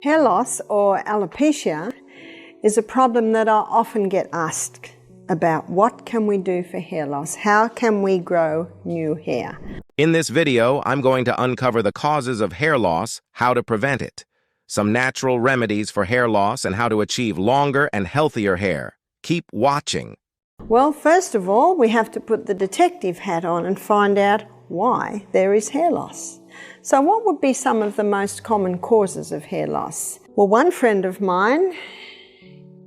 Hair loss or alopecia is a problem that I often get asked about. What can we do for hair loss? How can we grow new hair? In this video, I'm going to uncover the causes of hair loss, how to prevent it, some natural remedies for hair loss, and how to achieve longer and healthier hair. Keep watching. Well, first of all, we have to put the detective hat on and find out why there is hair loss. So what would be some of the most common causes of hair loss? Well, one friend of mine,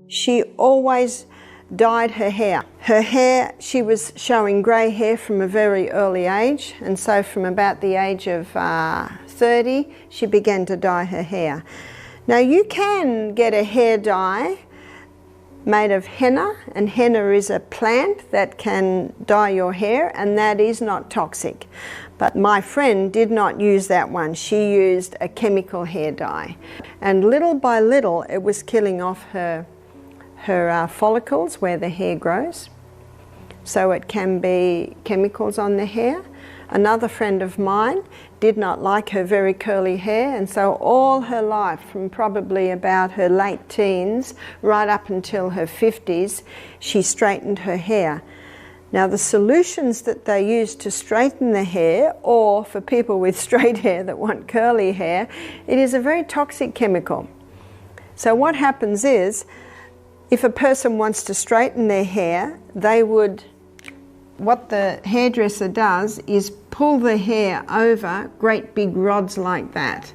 she always dyed her hair. Her hair, she was showing grey hair from a very early age, and so from about the age of 30, she began to dye her hair. Now you can get a hair dye made of henna, and henna is a plant that can dye your hair, and that is not toxic. But my friend did not use that one. She used a chemical hair dye, and little by little it was killing off her follicles where the hair grows. So it can be chemicals on the hair. Another friend of mine did not like her very curly hair, and so all her life, from probably about her late teens right up until her 50s, she straightened her hair. Now the solutions that they use to straighten the hair, or for people with straight hair that want curly hair, it is a very toxic chemical. So what happens is, if a person wants to straighten their hair, what the hairdresser does is pull the hair over great big rods like that.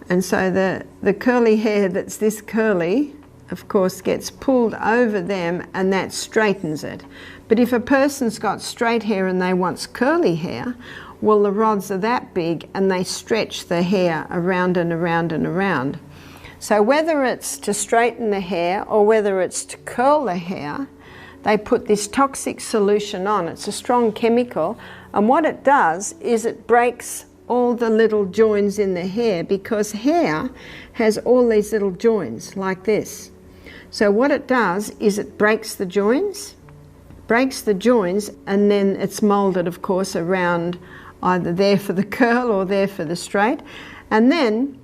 And so the curly hair that's this curly, of course, gets pulled over them, and that straightens it. But if a person's got straight hair and they want curly hair, well, the rods are that big and they stretch the hair around and around and around. So whether it's to straighten the hair or whether it's to curl the hair, they put this toxic solution on. It's a strong chemical, and what it does is it breaks all the little joints in the hair, because hair has all these little joints like this. So what it does is it breaks the joints, and then it's molded, of course, around either there for the curl or there for the straight. And then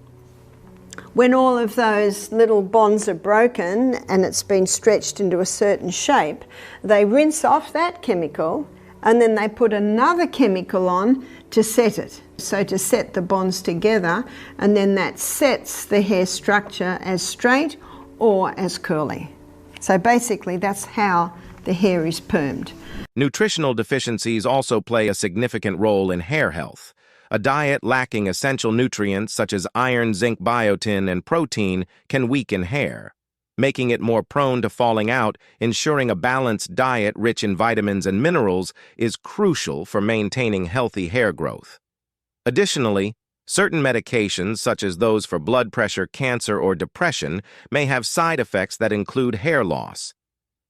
when all of those little bonds are broken and it's been stretched into a certain shape, they rinse off that chemical, and then they put another chemical on to set it. So to set the bonds together, and then that sets the hair structure as straight or as curly. So basically that's how the hair is permed. Nutritional deficiencies also play a significant role in hair health. A diet lacking essential nutrients such as iron, zinc, biotin, and protein can weaken hair, making it more prone to falling out. Ensuring a balanced diet rich in vitamins and minerals is crucial for maintaining healthy hair growth. Additionally, certain medications, such as those for blood pressure, cancer, or depression, may have side effects that include hair loss.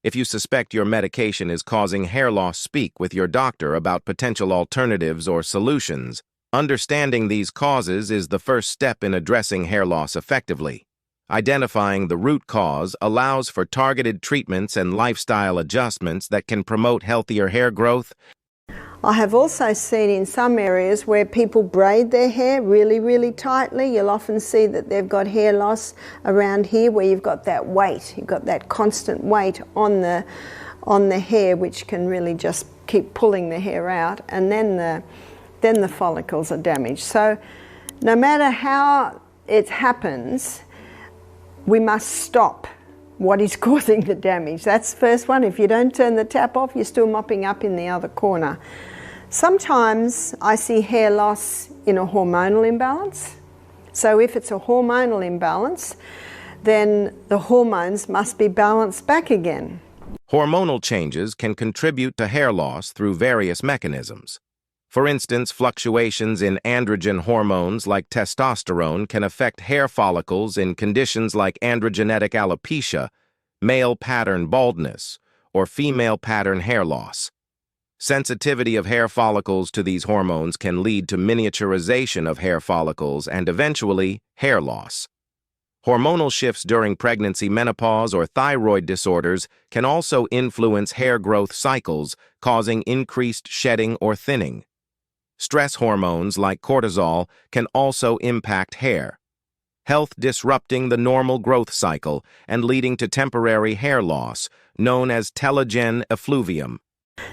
If you suspect your medication is causing hair loss, speak with your doctor about potential alternatives or solutions. Understanding these causes is the first step in addressing hair loss effectively. Identifying the root cause allows for targeted treatments and lifestyle adjustments that can promote healthier hair growth. I have also seen in some areas where people braid their hair really, really tightly. You'll often see that they've got hair loss around here where you've got that weight. You've got that constant weight on the hair, which can really just keep pulling the hair out, and then the follicles are damaged. So no matter how it happens, we must stop what is causing the damage. That's the first one. If you don't turn the tap off, you're still mopping up in the other corner. Sometimes I see hair loss in a hormonal imbalance. So if it's a hormonal imbalance, then the hormones must be balanced back again. Hormonal changes can contribute to hair loss through various mechanisms. For instance, fluctuations in androgen hormones like testosterone can affect hair follicles in conditions like androgenetic alopecia, male pattern baldness, or female pattern hair loss. Sensitivity of hair follicles to these hormones can lead to miniaturization of hair follicles and eventually hair loss. Hormonal shifts during pregnancy, menopause, or thyroid disorders can also influence hair growth cycles, causing increased shedding or thinning. Stress hormones like cortisol can also impact hair. health disrupting the normal growth cycle and leading to temporary hair loss, known as telogen effluvium.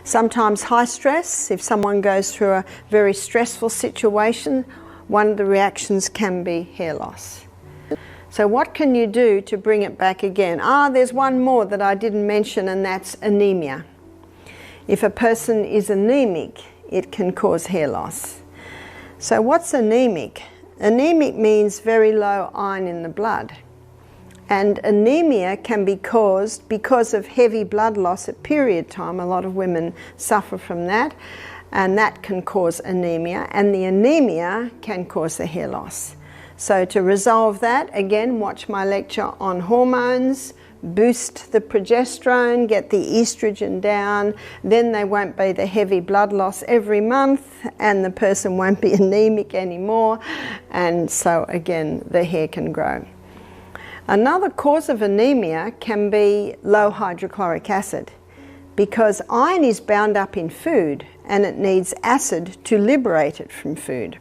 Sometimes high stress, if someone goes through a very stressful situation, one of the reactions can be hair loss. So what can you do to bring it back again? There's one more that I didn't mention, and that's anemia. If a person is anemic, it can cause hair loss. So what's anemic? Anemic means very low iron in the blood. And anemia can be caused because of heavy blood loss at period time. A lot of women suffer from that, and that can cause anemia, and the anemia can cause the hair loss. So to resolve that, again, watch my lecture on hormones, boost the progesterone, get the estrogen down, then there won't be the heavy blood loss every month, and the person won't be anemic anymore, and so again, the hair can grow. Another cause of anemia can be low hydrochloric acid, because iron is bound up in food and it needs acid to liberate it from food.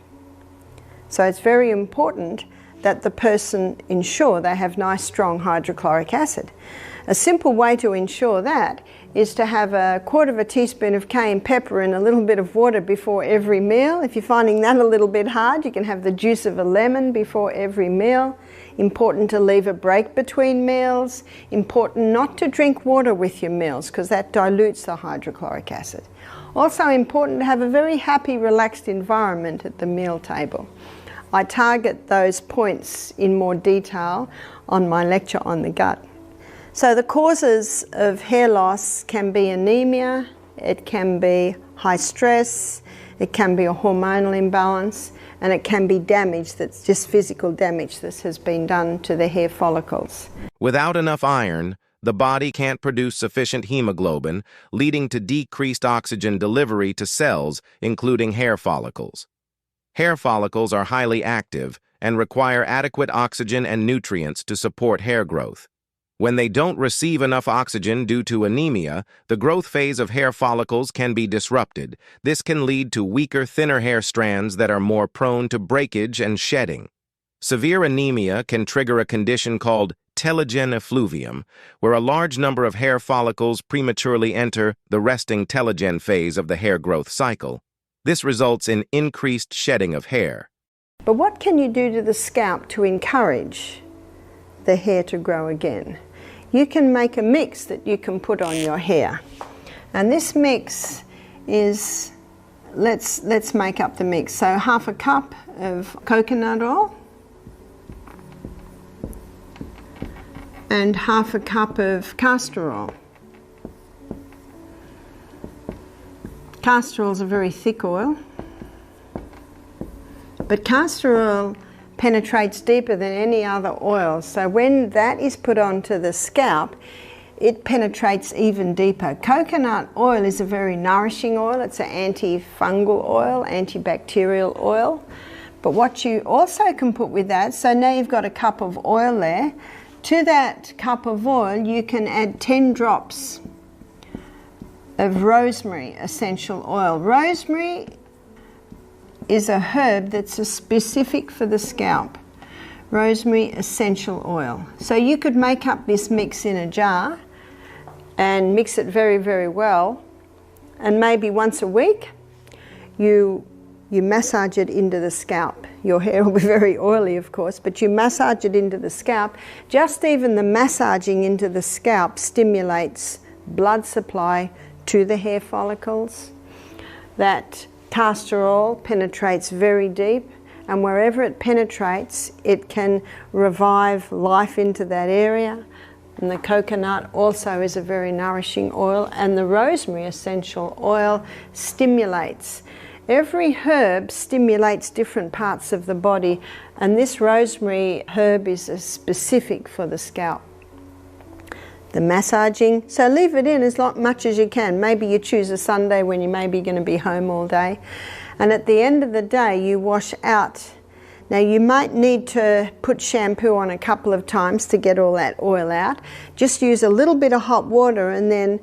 So it's very important that the person ensure they have nice strong hydrochloric acid. A simple way to ensure that is to have a quarter of a teaspoon of cayenne pepper in a little bit of water before every meal. If you're finding that a little bit hard, you can have the juice of a lemon before every meal. Important to leave a break between meals. Important not to drink water with your meals because that dilutes the hydrochloric acid. Also important to have a very happy, relaxed environment at the meal table. I target those points in more detail on my lecture on the gut. So the causes of hair loss can be anemia, it can be high stress, it can be a hormonal imbalance, and it can be damage that's just physical damage that has been done to the hair follicles. Without enough iron, the body can't produce sufficient hemoglobin, leading to decreased oxygen delivery to cells, including hair follicles. Hair follicles are highly active and require adequate oxygen and nutrients to support hair growth. When they don't receive enough oxygen due to anemia, the growth phase of hair follicles can be disrupted. This can lead to weaker, thinner hair strands that are more prone to breakage and shedding. Severe anemia can trigger a condition called telogen effluvium, where a large number of hair follicles prematurely enter the resting telogen phase of the hair growth cycle. This results in increased shedding of hair. But what can you do to the scalp to encourage the hair to grow again? You can make a mix that you can put on your hair. And this mix is, let's make up the mix. So half a cup of coconut oil and half a cup of castor oil. Castor oil is a very thick oil, but castor oil penetrates deeper than any other oil. So when that is put onto the scalp, it penetrates even deeper. Coconut oil is a very nourishing oil. It's an antifungal oil, antibacterial oil. But what you also can put with that, so now you've got a cup of oil there. To that cup of oil, you can add 10 drops of rosemary essential oil. Rosemary is a herb that's specific for the scalp. Rosemary essential oil. So you could make up this mix in a jar and mix it very, very well, and maybe once a week you massage it into the scalp. Your hair will be very oily, of course, but you massage it into the scalp. Just even the massaging into the scalp stimulates blood supply to the hair follicles. That castor oil penetrates very deep, and wherever it penetrates, it can revive life into that area. And the coconut also is a very nourishing oil, and the rosemary essential oil stimulates. Every herb stimulates different parts of the body, and this rosemary herb is specific for the scalp. The massaging, so leave it in as much as you can. Maybe you choose a Sunday when you may be going to be home all day. And at the end of the day, you wash out. Now you might need to put shampoo on a couple of times to get all that oil out. Just use a little bit of hot water and then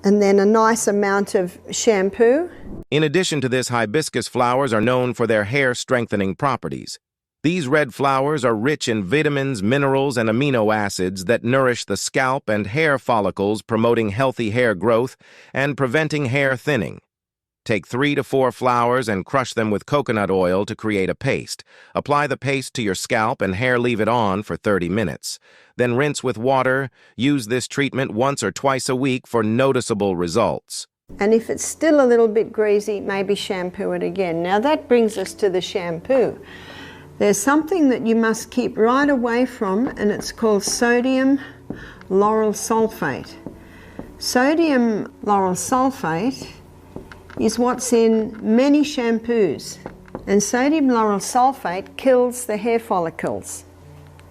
a nice amount of shampoo. In addition to this, hibiscus flowers are known for their hair strengthening properties. These red flowers are rich in vitamins, minerals, and amino acids that nourish the scalp and hair follicles, promoting healthy hair growth and preventing hair thinning. Take 3 to 4 flowers and crush them with coconut oil to create a paste. Apply the paste to your scalp and hair, leave it on for 30 minutes. Then rinse with water. Use this treatment once or twice a week for noticeable results. And if it's still a little bit greasy, maybe shampoo it again. Now that brings us to the shampoo. There's something that you must keep right away from, and it's called sodium lauryl sulfate. Sodium lauryl sulfate is what's in many shampoos, and sodium lauryl sulfate kills the hair follicles.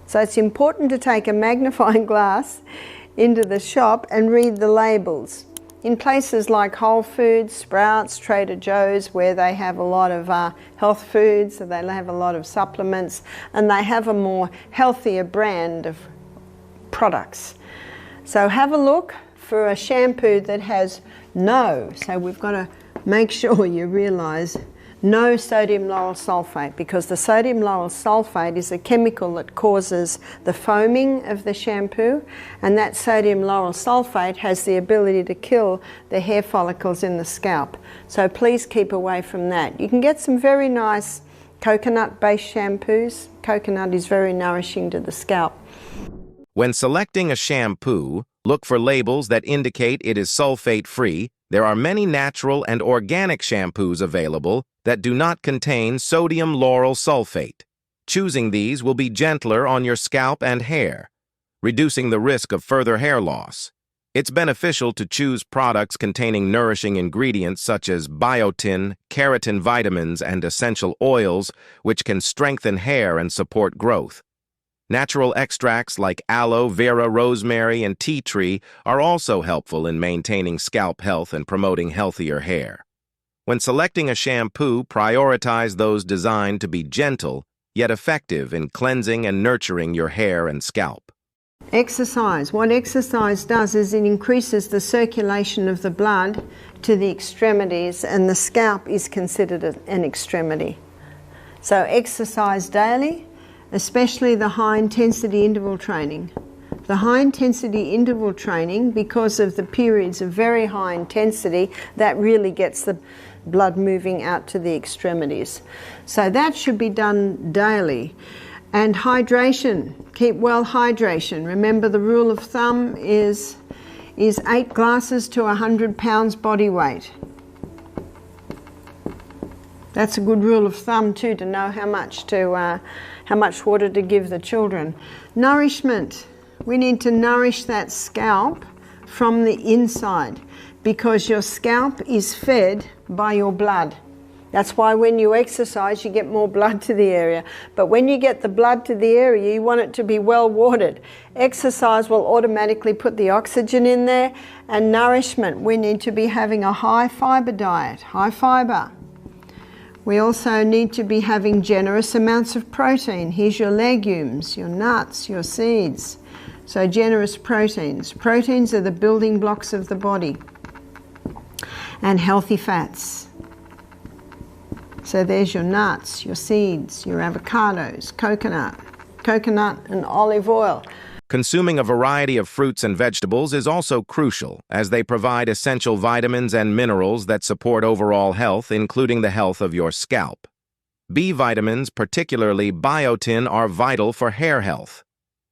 So it's important to take a magnifying glass into the shop and read the labels. In places like Whole Foods, Sprouts, Trader Joe's, where they have a lot of health foods, so they have a lot of supplements, and they have a more healthier brand of products. So have a look for a shampoo that has so we've got to make sure you realise no sodium lauryl sulfate, because the sodium lauryl sulfate is a chemical that causes the foaming of the shampoo, and that sodium lauryl sulfate has the ability to kill the hair follicles in the scalp. So please keep away from that. You can get some very nice coconut-based shampoos. Coconut is very nourishing to the scalp. When selecting a shampoo, look for labels that indicate it is sulfate-free. There are many natural and organic shampoos available that do not contain sodium lauryl sulfate. Choosing these will be gentler on your scalp and hair, reducing the risk of further hair loss. It's beneficial to choose products containing nourishing ingredients such as biotin, keratin vitamins, and essential oils, which can strengthen hair and support growth. Natural extracts like aloe vera, rosemary, and tea tree are also helpful in maintaining scalp health and promoting healthier hair. When selecting a shampoo, prioritize those designed to be gentle yet effective in cleansing and nurturing your hair and scalp. Exercise. What exercise does is it increases the circulation of the blood to the extremities, and the scalp is considered an extremity. So exercise daily, especially the high-intensity interval training. The high-intensity interval training, because of the periods of very high intensity, that really gets the blood moving out to the extremities. So that should be done daily. And hydration. Keep well hydration. Remember, the rule of thumb is 8 glasses to 100 pounds body weight. That's a good rule of thumb too, to know how much water to give the children. Nourishment. We need to nourish that scalp from the inside, because your scalp is fed by your blood. That's why when you exercise, you get more blood to the area. But when you get the blood to the area, you want it to be well watered. Exercise will automatically put the oxygen in there. And nourishment, we need to be having a high fibre diet, high fibre. We also need to be having generous amounts of protein. Here's your legumes, your nuts, your seeds. So generous proteins. Proteins are the building blocks of the body. And healthy fats. So there's your nuts, your seeds, your avocados, coconut and olive oil. Consuming a variety of fruits and vegetables is also crucial, as they provide essential vitamins and minerals that support overall health, including the health of your scalp. B vitamins, particularly biotin, are vital for hair health.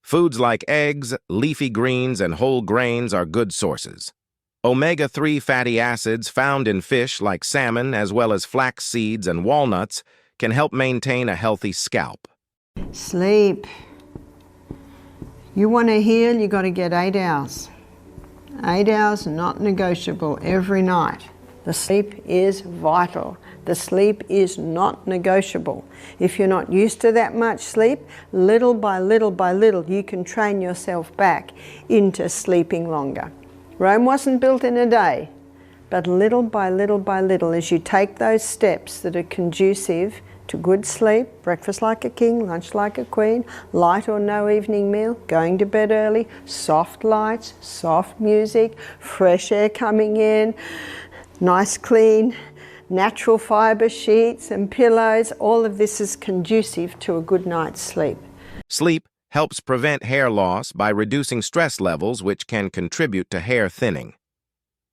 Foods like eggs, leafy greens, and whole grains are good sources. Omega-3 fatty acids found in fish like salmon, as well as flax seeds and walnuts, can help maintain a healthy scalp. Sleep. You want to heal, you got to get 8 hours. 8 hours, not negotiable, every night. The sleep is vital. The sleep is not negotiable. If you're not used to that much sleep, little by little by little, you can train yourself back into sleeping longer. Rome wasn't built in a day, but little by little by little, as you take those steps that are conducive to good sleep, breakfast like a king, lunch like a queen, light or no evening meal, going to bed early, soft lights, soft music, fresh air coming in, nice clean natural fibre sheets and pillows, all of this is conducive to a good night's sleep. Sleep helps prevent hair loss by reducing stress levels, which can contribute to hair thinning.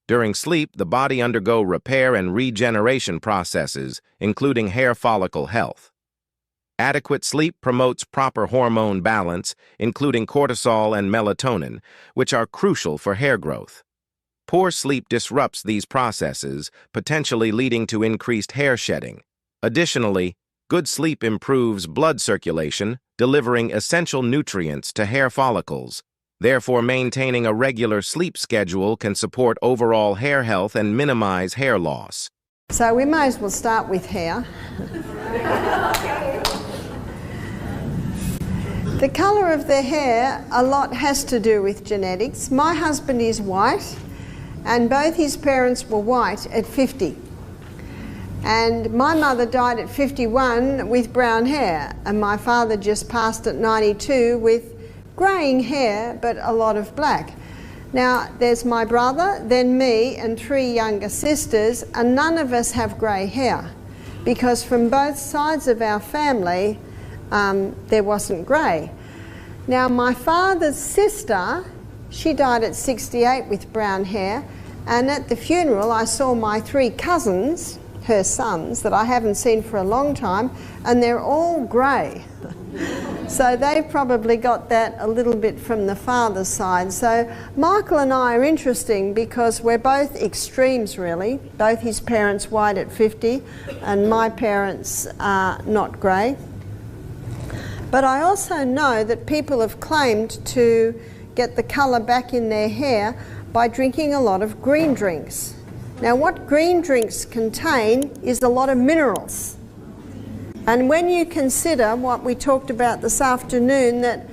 During sleep, the body undergoes repair and regeneration processes, including hair follicle health. Adequate sleep promotes proper hormone balance, including cortisol and melatonin, which are crucial for hair growth. Poor sleep disrupts these processes, potentially leading to increased hair shedding. Additionally, good sleep improves blood circulation, delivering essential nutrients to hair follicles. Therefore, maintaining a regular sleep schedule can support overall hair health and minimize hair loss. So we may as well start with hair. The colour of the hair, a lot has to do with genetics. My husband is white, and both his parents were white at 50. And my mother died at 51 with brown hair, and my father just passed at 92 with greying hair, but a lot of black. Now, there's my brother, then me, and 3 younger sisters, and none of us have grey hair, because from both sides of our family, there wasn't grey. Now, my father's sister, she died at 68 with brown hair, and at the funeral I saw my 3 cousins, her sons, that I haven't seen for a long time, and they're all grey. So they've probably got that a little bit from the father's side. So Michael and I are interesting because we're both extremes, really. Both his parents white at 50, and my parents are not grey. But I also know that people have claimed to get the colour back in their hair by drinking a lot of green drinks. Now, what green drinks contain is a lot of minerals. And when you consider what we talked about this afternoon, that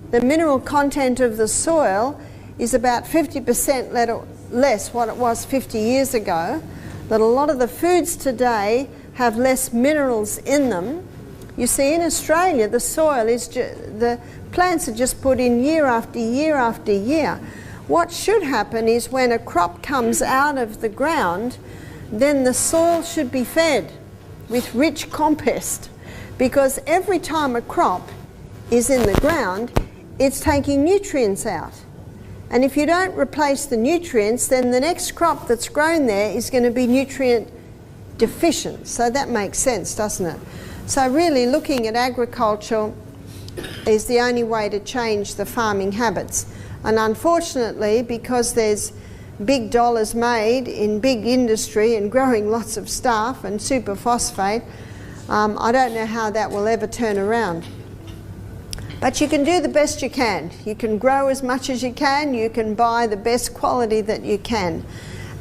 the mineral content of the soil is about 50% less what it was 50 years ago, that a lot of the foods today have less minerals in them. You see, in Australia, the soil is the plants are just put in year after year after year. What should happen is when a crop comes out of the ground, then the soil should be fed with rich compost, because every time a crop is in the ground, it's taking nutrients out. And if you don't replace the nutrients, then the next crop that's grown there is going to be nutrient deficient. So that makes sense, doesn't it? So really looking at agriculture is the only way to change the farming habits. And unfortunately, because there's big dollars made in big industry and growing lots of stuff and superphosphate, I don't know how that will ever turn around. But you can do the best you can. You can grow as much as you can, you can buy the best quality that you can,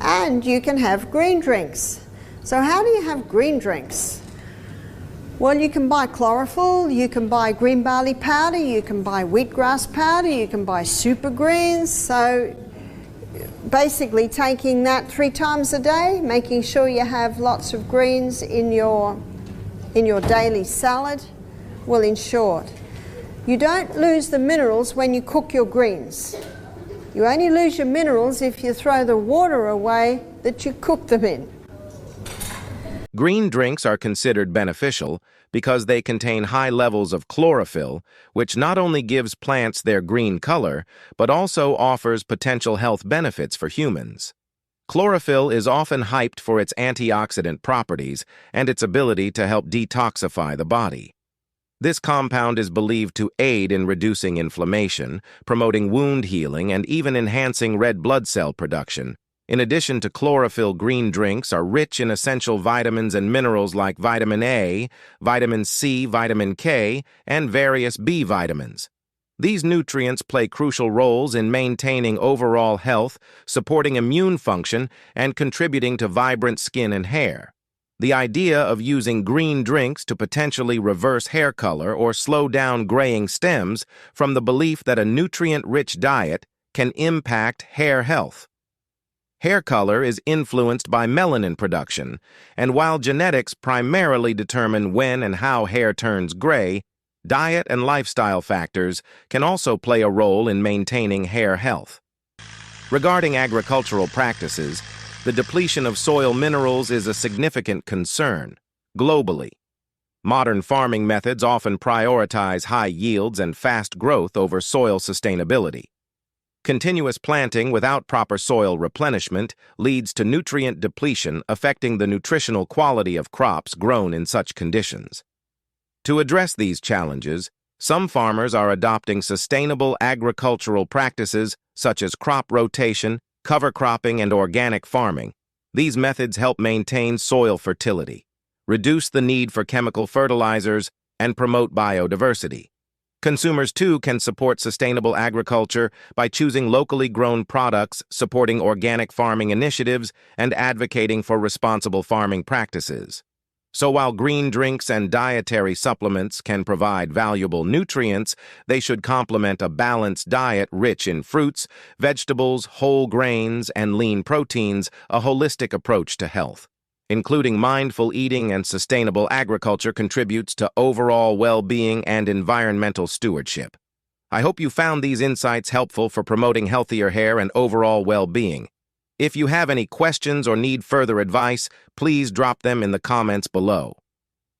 and you can have green drinks. So how do you have green drinks? Well, you can buy chlorophyll, you can buy green barley powder, you can buy wheatgrass powder, you can buy super greens. So basically taking that 3 times a day, making sure you have lots of greens in your daily salad will ensure it. You don't lose the minerals when you cook your greens. You only lose your minerals if you throw the water away that you cook them in. Green drinks are considered beneficial because they contain high levels of chlorophyll, which not only gives plants their green color, but also offers potential health benefits for humans. Chlorophyll is often hyped for its antioxidant properties and its ability to help detoxify the body. This compound is believed to aid in reducing inflammation, promoting wound healing, and even enhancing red blood cell production. In addition to chlorophyll, green drinks are rich in essential vitamins and minerals like vitamin A, vitamin C, vitamin K, and various B vitamins. These nutrients play crucial roles in maintaining overall health, supporting immune function, and contributing to vibrant skin and hair. The idea of using green drinks to potentially reverse hair color or slow down graying stems from the belief that a nutrient-rich diet can impact hair health. Hair color is influenced by melanin production, and while genetics primarily determine when and how hair turns gray, diet and lifestyle factors can also play a role in maintaining hair health. Regarding agricultural practices, the depletion of soil minerals is a significant concern globally. Modern farming methods often prioritize high yields and fast growth over soil sustainability. Continuous planting without proper soil replenishment leads to nutrient depletion, affecting the nutritional quality of crops grown in such conditions. To address these challenges, some farmers are adopting sustainable agricultural practices such as crop rotation, cover cropping, and organic farming. These methods help maintain soil fertility, reduce the need for chemical fertilizers, and promote biodiversity. Consumers, too, can support sustainable agriculture by choosing locally grown products, supporting organic farming initiatives, and advocating for responsible farming practices. So while green drinks and dietary supplements can provide valuable nutrients, they should complement a balanced diet rich in fruits, vegetables, whole grains, and lean proteins, a holistic approach to health. Including mindful eating and sustainable agriculture contributes to overall well-being and environmental stewardship. I hope you found these insights helpful for promoting healthier hair and overall well-being. If you have any questions or need further advice, please drop them in the comments below.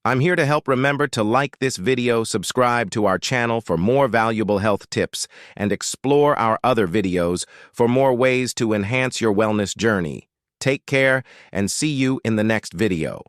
I'm here to help. Remember to like this video, subscribe to our channel for more valuable health tips, and explore our other videos for more ways to enhance your wellness journey. Take care and see you in the next video.